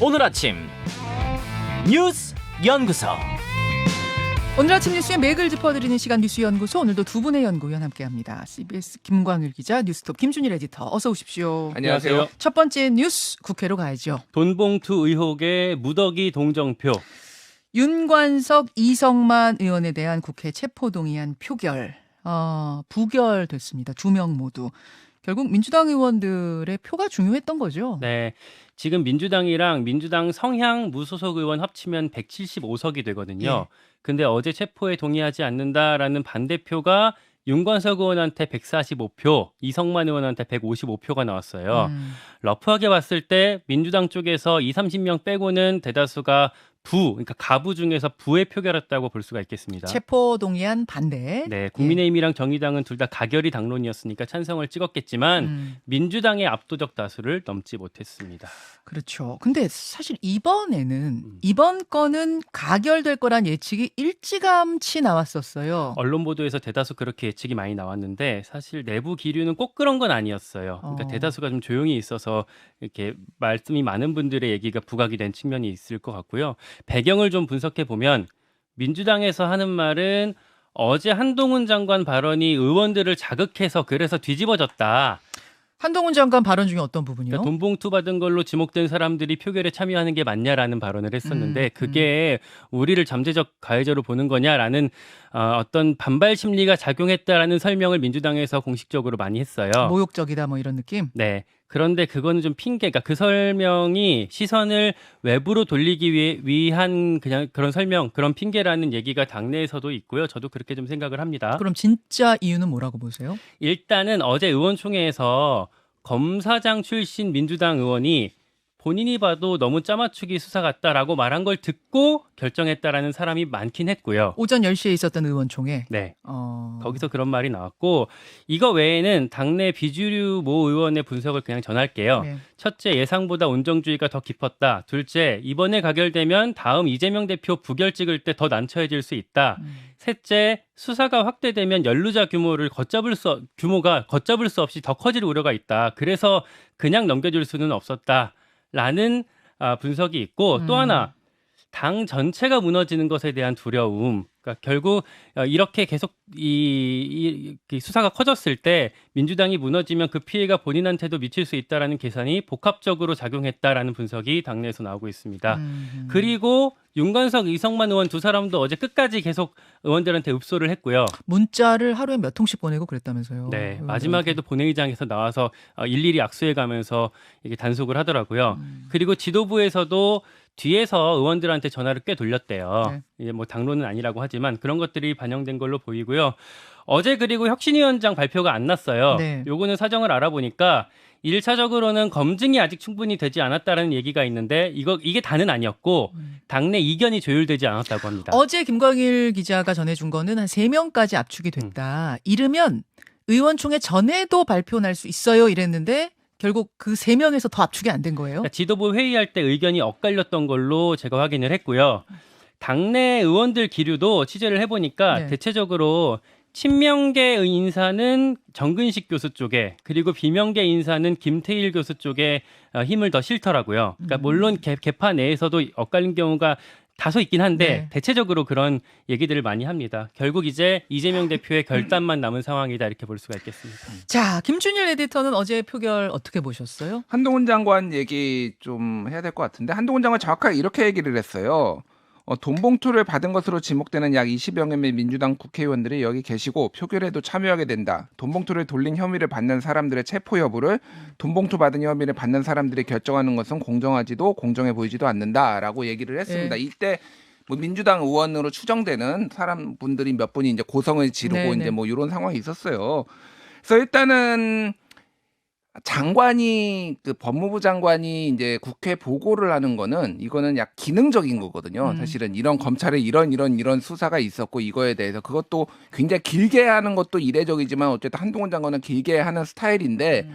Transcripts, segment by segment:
오늘 아침 뉴스 연구소. 오늘 아침 뉴스의 맥을 짚어드리는 시간 뉴스연구소, 오늘도 두 분의 연구위원 함께합니다. CBS 김광일 기자, 뉴스톱 김준일 에디터, 어서 오십시오. 안녕하세요. 첫 번째 뉴스, 국회로 가야죠. 돈봉투 의혹의 무더기 동정표. 윤관석, 이성만 의원에 대한 국회 체포동의안 표결 부결됐습니다. 두 명 모두. 결국 민주당 의원들의 표가 중요했던 거죠. 네, 지금 민주당이랑 민주당 성향 무소속 의원 합치면 175석이 되거든요. 예. 근데 어제 체포에 동의하지 않는다라는 반대표가 윤관석 의원한테 145표, 이성만 의원한테 155표가 나왔어요. 러프하게 봤을 때 민주당 쪽에서 30명 빼고는 대다수가 그러니까 가부 중에서 부에 표결했다고 볼 수가 있겠습니다. 체포동의안 반대. 네, 국민의힘이랑 정의당은 둘 다 가결이 당론이었으니까 찬성을 찍었겠지만 민주당의 압도적 다수를 넘지 못했습니다. 그렇죠. 근데 사실 이번 건은 가결될 거란 예측이 일찌감치 나왔었어요. 언론 보도에서 대다수 그렇게 예측이 많이 나왔는데 사실 내부 기류는 꼭 그런 건 아니었어요. 그러니까 대다수가 좀 조용히 있어서 이렇게 말씀이 많은 분들의 얘기가 부각이 된 측면이 있을 것 같고요. 배경을 좀 분석해 보면 민주당에서 하는 말은 어제 한동훈 장관 발언이 의원들을 자극해서 그래서 뒤집어졌다. 한동훈 장관 발언 중에 어떤 부분이요? 그러니까 돈 봉투 받은 걸로 지목된 사람들이 표결에 참여하는 게 맞냐라는 발언을 했었는데 그게 우리를 잠재적 가해자로 보는 거냐라는 어떤 반발 심리가 작용했다라는 설명을 민주당에서 공식적으로 많이 했어요. 모욕적이다 뭐 이런 느낌? 네. 그런데 그거는 좀 핑계가, 그 설명이 시선을 외부로 돌리기 위한 그냥 그런 설명, 그런 핑계라는 얘기가 당내에서도 있고요. 저도 그렇게 좀 생각을 합니다. 그럼 진짜 이유는 뭐라고 보세요? 일단은 어제 의원총회에서 검사장 출신 민주당 의원이 본인이 봐도 너무 짜맞추기 수사 같다라고 말한 걸 듣고 결정했다라는 사람이 많긴 했고요. 오전 10시에 있었던 의원총회. 네. 거기서 그런 말이 나왔고, 이거 외에는 당내 비주류 모 의원의 분석을 그냥 전할게요. 네. 첫째, 예상보다 온정주의가 더 깊었다. 둘째, 이번에 가결되면 다음 이재명 대표 부결 찍을 때 더 난처해질 수 있다. 셋째, 수사가 확대되면 연루자 규모가 걷잡을 수 없이 더 커질 우려가 있다. 그래서 그냥 넘겨줄 수는 없었다. 라는 분석이 있고, 또 하나, 당 전체가 무너지는 것에 대한 두려움. 그러니까 결국 이렇게 계속 이 수사가 커졌을 때 민주당이 무너지면 그 피해가 본인한테도 미칠 수 있다라는 계산이 복합적으로 작용했다라는 분석이 당내에서 나오고 있습니다. 그리고 윤관석, 이성만 의원 두 사람도 어제 끝까지 계속 의원들한테 읍소를 했고요. 문자를 하루에 몇 통씩 보내고 그랬다면서요. 네, 마지막에도 본회의장에서 나와서 일일이 악수해가면서 이게 단속을 하더라고요. 그리고 지도부에서도 뒤에서 의원들한테 전화를 꽤 돌렸대요. 네. 이제 뭐 당론은 아니라고 하지만 그런 것들이 반영된 걸로 보이고요. 어제 그리고 혁신위원장 발표가 안 났어요. 네. 요거는 사정을 알아보니까 1차적으로는 검증이 아직 충분히 되지 않았다는 얘기가 있는데 이게 다는 아니었고 당내 이견이 조율되지 않았다고 합니다. 어제 김광일 기자가 전해준 거는 한 3명까지 압축이 됐다. 이르면 의원총회 전에도 발표 날 수 있어요 이랬는데 결국 그 3명에서 더 압축이 안 된 거예요? 그러니까 지도부 회의할 때 의견이 엇갈렸던 걸로 제가 확인을 했고요. 당내 의원들 기류도 취재를 해보니까 네. 대체적으로 친명계 인사는 정근식 교수 쪽에, 그리고 비명계 인사는 김태일 교수 쪽에 힘을 더 실더라고요. 그러니까 물론 개파 내에서도 엇갈린 경우가 다소 있긴 한데 네. 대체적으로 그런 얘기들을 많이 합니다. 결국 이제 이재명 대표의 결단만 남은 상황이다, 이렇게 볼 수가 있겠습니다. 자, 김준일 에디터는 어제 표결 어떻게 보셨어요? 한동훈 장관 얘기 좀 해야 될 것 같은데, 한동훈 장관 정확하게 이렇게 얘기를 했어요. 돈 봉투를 받은 것으로 지목되는 약 20여 명의 민주당 국회의원들이 여기 계시고 표결에도 참여하게 된다. 돈 봉투를 돌린 혐의를 받는 사람들의 체포 여부를 돈 봉투 받은 혐의를 받는 사람들이 결정하는 것은 공정하지도 공정해 보이지도 않는다라고 얘기를 했습니다. 네. 이때 뭐 민주당 의원으로 추정되는 사람분들이 몇 분이 이제 고성을 지르고 네네. 이제 뭐 이런 상황이 있었어요. 그래서 일단은 장관이, 그 법무부 장관이 이제 국회 보고를 하는 거는, 이거는 약 기능적인 거거든요. 사실은 이런 검찰에 이런 수사가 있었고 이거에 대해서, 그것도 굉장히 길게 하는 것도 이례적이지만 어쨌든 한동훈 장관은 길게 하는 스타일인데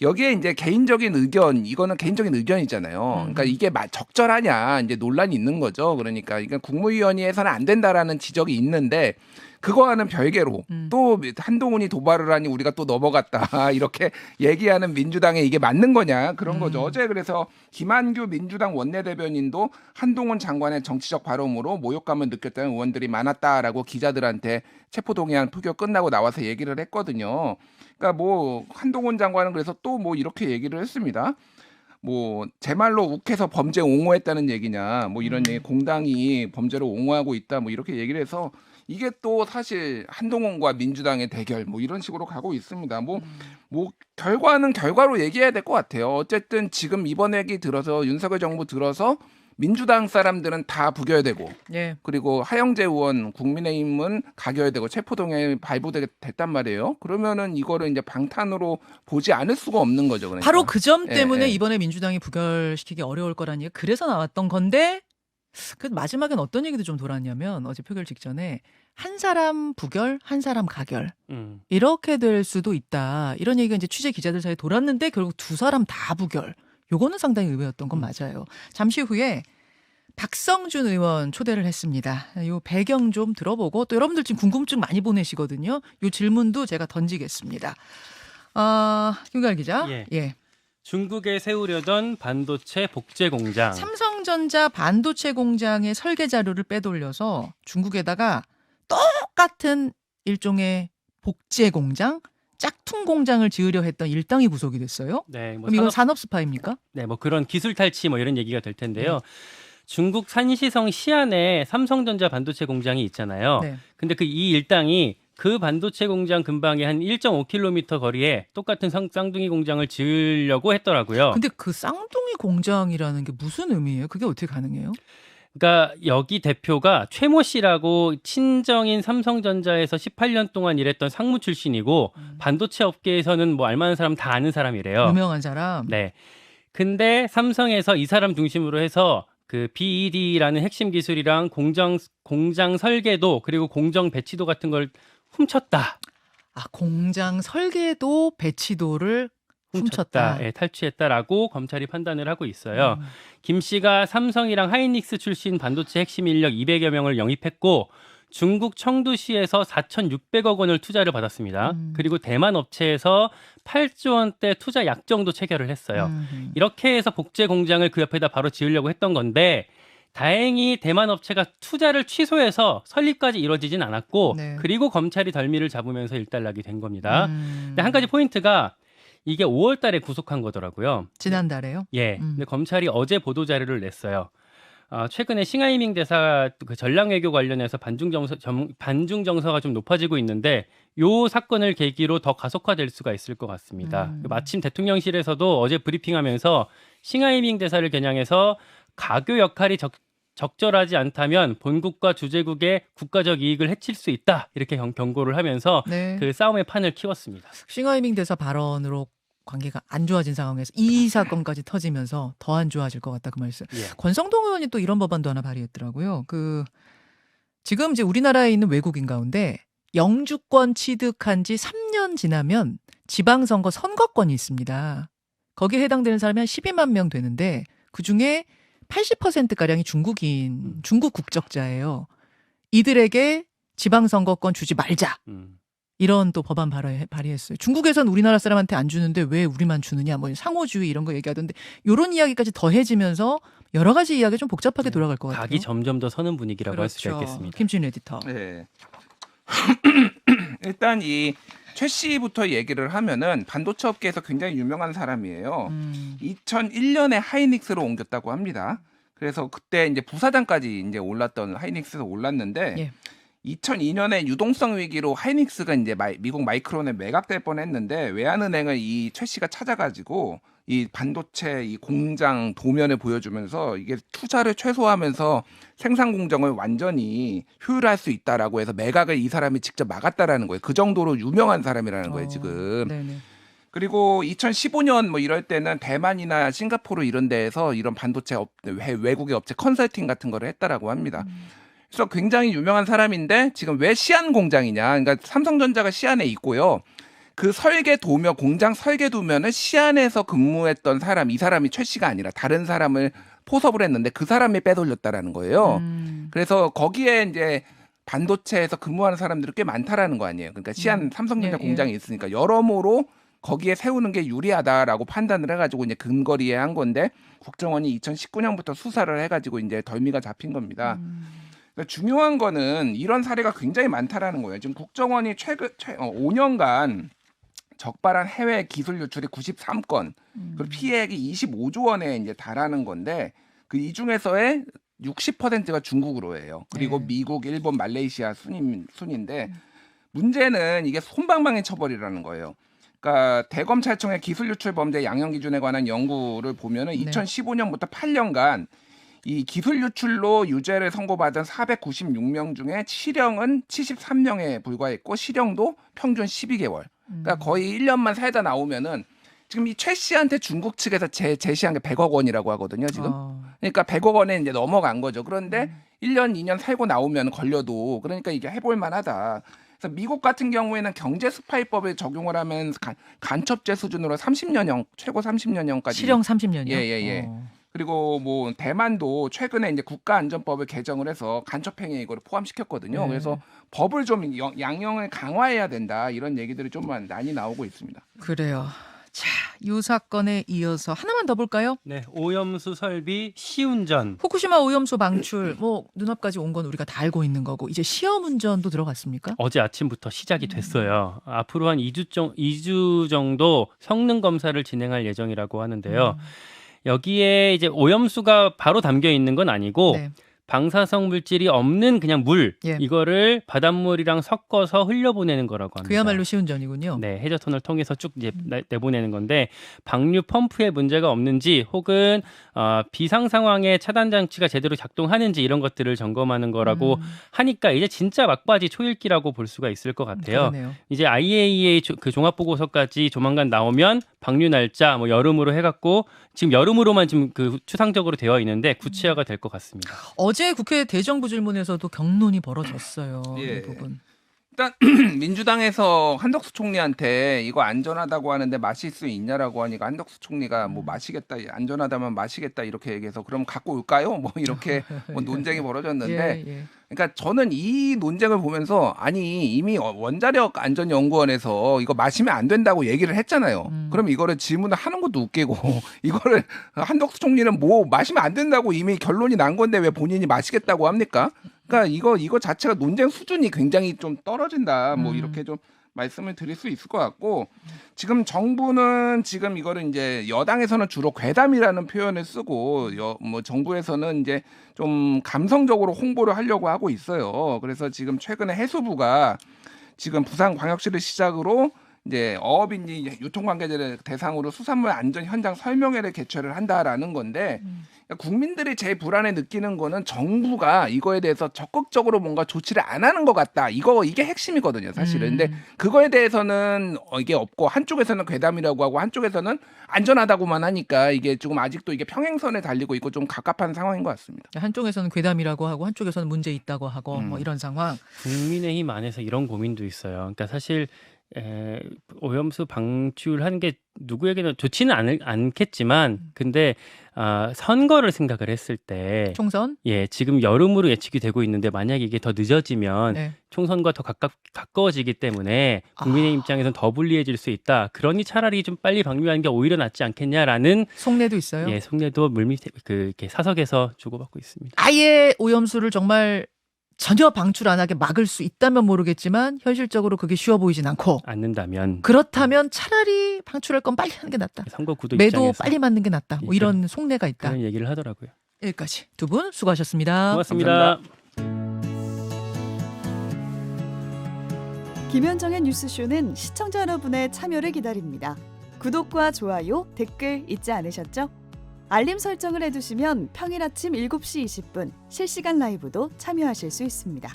여기에 이제 개인적인 의견, 이거는 개인적인 의견이잖아요. 그러니까 이게 적절하냐 이제 논란이 있는 거죠. 그러니까 이게 국무위원회에서는 안 된다라는 지적이 있는데 그거와는 별개로 또 한동훈이 도발을 하니 우리가 또 넘어갔다 이렇게 얘기하는 민주당에 이게 맞는 거냐 그런 거죠. 어제 그래서 김한규 민주당 원내대변인도 한동훈 장관의 정치적 발언으로 모욕감을 느꼈다는 의원들이 많았다라고 기자들한테 체포동의안 표결 끝나고 나와서 얘기를 했거든요. 그러니까 뭐 한동훈 장관은 그래서 또 뭐 이렇게 얘기를 했습니다. 뭐 제 말로 욱해서 범죄 옹호했다는 얘기냐 뭐 이런 얘기, 공당이 범죄를 옹호하고 있다 뭐 이렇게 얘기를 해서 이게 또 사실 한동훈과 민주당의 대결 뭐 이런 식으로 가고 있습니다. 뭐 결과는 결과로 얘기해야 될 것 같아요. 어쨌든 지금 이번 회기 들어서 윤석열 정부 들어서 민주당 사람들은 다 부결되고 예. 그리고 하영재 의원 국민의힘은 가결되고 체포동의안이 발부됐단 말이에요. 그러면은 이거를 이제 방탄으로 보지 않을 수가 없는 거죠. 그러니까. 바로 그 점 예, 때문에 예. 이번에 민주당이 부결시키기 어려울 거라는 얘기 그래서 나왔던 건데 그 마지막엔 어떤 얘기도 좀 돌았냐면 어제 표결 직전에 한 사람 부결, 한 사람 가결 이렇게 될 수도 있다. 이런 얘기가 이제 취재 기자들 사이에 돌았는데 결국 두 사람 다 부결. 요거는 상당히 의외였던 건 맞아요. 잠시 후에 박성준 의원 초대를 했습니다. 요 배경 좀 들어보고 또 여러분들 지금 궁금증 많이 보내시거든요. 요 질문도 제가 던지겠습니다. 김갈 기자. 예. 중국에 세우려던 반도체 복제 공장. 삼성전자 반도체 공장의 설계 자료를 빼돌려서 중국에다가 똑같은 일종의 복제 공장, 짝퉁 공장을 지으려 했던 일당이 구속이 됐어요. 네, 뭐 그럼 이건 산업 스파입니까? 네, 뭐 그런 기술 탈취 뭐 이런 얘기가 될 텐데요. 중국 산시성 시안에 삼성전자 반도체 공장이 있잖아요. 네. 근데 그 이 일당이 그 반도체 공장 근방에 한 1.5km 거리에 똑같은 쌍둥이 공장을 지으려고 했더라고요. 근데 그 쌍둥이 공장이라는 게 무슨 의미예요? 그게 어떻게 가능해요? 그러니까 여기 대표가 최모 씨라고 친정인 삼성전자에서 18년 동안 일했던 상무 출신이고 반도체 업계에서는 뭐 알만한 사람 다 아는 사람이래요. 유명한 사람. 네. 근데 삼성에서 이 사람 중심으로 해서 그 BED라는 핵심 기술이랑 공장 설계도 그리고 공정 배치도 같은 걸 훔쳤다. 공장 설계도 배치도를 훔쳤다. 예, 탈취했다라고 검찰이 판단을 하고 있어요. 김 씨가 삼성이랑 하이닉스 출신 반도체 핵심 인력 200여 명을 영입했고 중국 청두시에서 4,600억 원을 투자를 받았습니다. 그리고 대만 업체에서 8조 원대 투자 약정도 체결을 했어요. 이렇게 해서 복제 공장을 그 옆에다 바로 지으려고 했던 건데 다행히 대만 업체가 투자를 취소해서 설립까지 이루어지진 않았고 네. 그리고 검찰이 덜미를 잡으면서 일단락이 된 겁니다. 근데 한 가지 포인트가 이게 5월 달에 구속한 거더라고요. 지난달에요? 예. 근데 검찰이 어제 보도 자료를 냈어요. 최근에 싱하이밍 대사 그 전략 외교 관련해서 반중 정서가 좀 높아지고 있는데 요 사건을 계기로 더 가속화될 수가 있을 것 같습니다. 마침 대통령실에서도 어제 브리핑하면서 싱하이밍 대사를 겨냥해서 가교 역할이 적절하지 않다면 본국과 주재국의 국가적 이익을 해칠 수 있다 이렇게 경고를 하면서 네. 그 싸움의 판을 키웠습니다. 싱하이밍 대사 발언으로 관계가 안 좋아진 상황에서 이 사건까지 터지면서 더 안 좋아질 것 같다 그 말씀. 예. 권성동 의원이 또 이런 법안도 하나 발의했더라고요. 지금 이제 우리나라에 있는 외국인 가운데 영주권 취득한 지 3년 지나면 지방선거 선거권이 있습니다. 거기에 해당되는 사람이 한 12만 명 되는데 그중에 80%가량이 중국 국적자예요. 이들에게 지방선거권 주지 말자. 이런 또 법안 발의했어요. 중국에선 우리나라 사람한테 안 주는데 왜 우리만 주느냐. 뭐 상호주의 이런 거 얘기하던데 이런 이야기까지 더해지면서 여러 가지 이야기가 좀 복잡하게 돌아갈 것 같아요. 각이 점점 더 서는 분위기라고 할 수가 그렇죠. 있겠습니다. 김준 에디터. 네. 일단 이 최 씨부터 얘기를 하면은 반도체 업계에서 굉장히 유명한 사람이에요. 2001년에 하이닉스로 옮겼다고 합니다. 그래서 그때 이제 부사장까지 이제 올랐던 하이닉스에서 올랐는데 예. 2002년에 유동성 위기로 하이닉스가 이제 미국 마이크론에 매각될 뻔했는데 외환은행을 이 최 씨가 찾아가지고 이 반도체 이 공장 도면을 보여주면서 이게 투자를 최소화하면서 생산 공정을 완전히 효율화할 수 있다라고 해서 매각을 이 사람이 직접 막았다라는 거예요. 그 정도로 유명한 사람이라는 거예요, 지금. 네네. 그리고 2015년 뭐 이럴 때는 대만이나 싱가포르 이런 데에서 이런 반도체 외국의 업체 컨설팅 같은 거를 했다라고 합니다. 그래서 굉장히 유명한 사람인데 지금 왜 시안 공장이냐? 그러니까 삼성전자가 시안에 있고요. 그 공장 설계도면은 시안에서 근무했던 사람, 이 사람이 최 씨가 아니라 다른 사람을 포섭을 했는데 그 사람이 빼돌렸다라는 거예요. 그래서 거기에 이제 반도체에서 근무하는 사람들이 꽤 많다라는 거 아니에요. 그러니까 시안 삼성전자 예, 예. 공장이 있으니까 여러모로 거기에 세우는 게 유리하다라고 판단을 해가지고 이제 근거리에 한 건데 국정원이 2019년부터 수사를 해가지고 이제 덜미가 잡힌 겁니다. 그러니까 중요한 거는 이런 사례가 굉장히 많다라는 거예요. 지금 국정원이 최근 5년간 적발한 해외 기술 유출이 93건, 그리고 피해액이 25조 원에 이제 달하는 건데 그 이 중에서의 60%가 중국으로 해요. 그리고 네. 미국, 일본, 말레이시아 순인데 문제는 이게 솜방망이 처벌이라는 거예요. 그러니까 대검찰청의 기술 유출 범죄 양형 기준에 관한 연구를 보면은 네. 2015년부터 8년간 이 기술 유출로 유죄를 선고받은 496명 중에 실형은 73명에 불과했고 실형도 평균 12개월. 그러니까 거의 1년만 살다 나오면은 지금 이 최 씨한테 중국 측에서 제시한 게 100억 원이라고 하거든요, 지금. 그러니까 100억 원에 이제 넘어간 거죠. 그런데 1년, 2년 살고 나오면 걸려도 그러니까 이게 해볼 만하다. 그래서 미국 같은 경우에는 경제 스파이법을 적용을 하면 간첩죄 수준으로 30년형, 최고 30년형까지. 실형 30년이요? 예. 그리고 뭐 대만도 최근에 이제 국가안전법을 개정을 해서 간첩행위 이거를 포함시켰거든요. 네. 그래서 법을 좀 양형을 강화해야 된다 이런 얘기들이 좀 많이 나오고 있습니다. 그래요. 자, 이 사건에 이어서 하나만 더 볼까요? 네, 오염수 설비 시운전. 후쿠시마 오염수 방출 뭐 눈앞까지 온 건 우리가 다 알고 있는 거고 이제 시험 운전도 들어갔습니까? 어제 아침부터 시작이 됐어요. 앞으로 한 2주 정도 성능 검사를 진행할 예정이라고 하는데요. 여기에 이제 오염수가 바로 담겨 있는 건 아니고 네. 방사성 물질이 없는 그냥 물 예. 이거를 바닷물이랑 섞어서 흘려보내는 거라고 합니다. 그야말로 시운전이군요. 네, 해저터널 통해서 쭉 이제 내보내는 건데 방류 펌프에 문제가 없는지 혹은 비상 상황에 차단 장치가 제대로 작동하는지 이런 것들을 점검하는 거라고 하니까 이제 진짜 막바지 초읽기라고 볼 수가 있을 것 같아요. 그러네요. 이제 IAEA 그 종합 보고서까지 조만간 나오면 방류 날짜 뭐 여름으로 해갖고 지금 여름으로만 지금 그 추상적으로 되어 있는데 구체화가 될 것 같습니다. 어제 국회 대정부 질문에서도 격론이 벌어졌어요. 예. 이 부분. 일단 민주당에서 한덕수 총리한테 이거 안전하다고 하는데 마실 수 있냐라고 하니까 한덕수 총리가 뭐 마시겠다, 안전하다면 마시겠다 이렇게 얘기해서 그럼 갖고 올까요? 뭐 이렇게 뭐 논쟁이 벌어졌는데 예. 그러니까 저는 이 논쟁을 보면서 아니 이미 원자력 안전연구원에서 이거 마시면 안 된다고 얘기를 했잖아요. 그럼 이거를 질문을 하는 것도 웃기고 이거를 한덕수 총리는 뭐 마시면 안 된다고 이미 결론이 난 건데 왜 본인이 마시겠다고 합니까? 그러니까 이거 자체가 논쟁 수준이 굉장히 좀 떨어진다. 뭐 이렇게 좀 말씀을 드릴 수 있을 것 같고 지금 정부는 지금 이거를 이제 여당에서는 주로 괴담이라는 표현을 쓰고 뭐 정부에서는 이제 좀 감성적으로 홍보를 하려고 하고 있어요. 그래서 지금 최근에 해수부가 지금 부산광역시를 시작으로 이제 어업인지 유통관계자를 대상으로 수산물 안전 현장 설명회를 개최를 한다라는 건데 국민들이 제일 불안해 느끼는 거는 정부가 이거에 대해서 적극적으로 뭔가 조치를 안 하는 것 같다. 이게 핵심이거든요, 사실은. 근데 그거에 대해서는 이게 없고 한쪽에서는 괴담이라고 하고 한쪽에서는 안전하다고만 하니까 이게 지금 아직도 이게 평행선에 달리고 있고 좀 갑갑한 상황인 것 같습니다. 한쪽에서는 괴담이라고 하고 한쪽에서는 문제 있다고 하고 뭐 이런 상황. 국민의힘 안에서 이런 고민도 있어요. 그러니까 사실 오염수 방출하는 게 누구에게는 좋지는 않겠지만 근데 선거를 생각을 했을 때 총선? 예, 지금 여름으로 예측이 되고 있는데 만약에 이게 더 늦어지면 네. 총선과 더 가까워지기 때문에 국민의 입장에서는 더 불리해질 수 있다. 그러니 차라리 좀 빨리 방류하는 게 오히려 낫지 않겠냐라는 속내도 있어요. 예, 속내도 물밑에 이렇게 사석에서 주고받고 있습니다. 아예 오염수를 정말 전혀 방출 안 하게 막을 수 있다면 모르겠지만 현실적으로 그게 쉬워 보이진 않고 않는다면 그렇다면 차라리 방출할 건 빨리 하는 게 낫다. 선거 구도 매도 입장에서 빨리 맞는 게 낫다. 뭐 예, 이런 속내가 있다. 그런 얘기를 하더라고요. 여기까지 두 분 수고하셨습니다. 고맙습니다. 김현정의 뉴스쇼는 시청자 여러분의 참여를 기다립니다. 구독과 좋아요, 댓글 잊지 않으셨죠? 알림 설정을 해두시면 평일 아침 7시 20분 실시간 라이브도 참여하실 수 있습니다.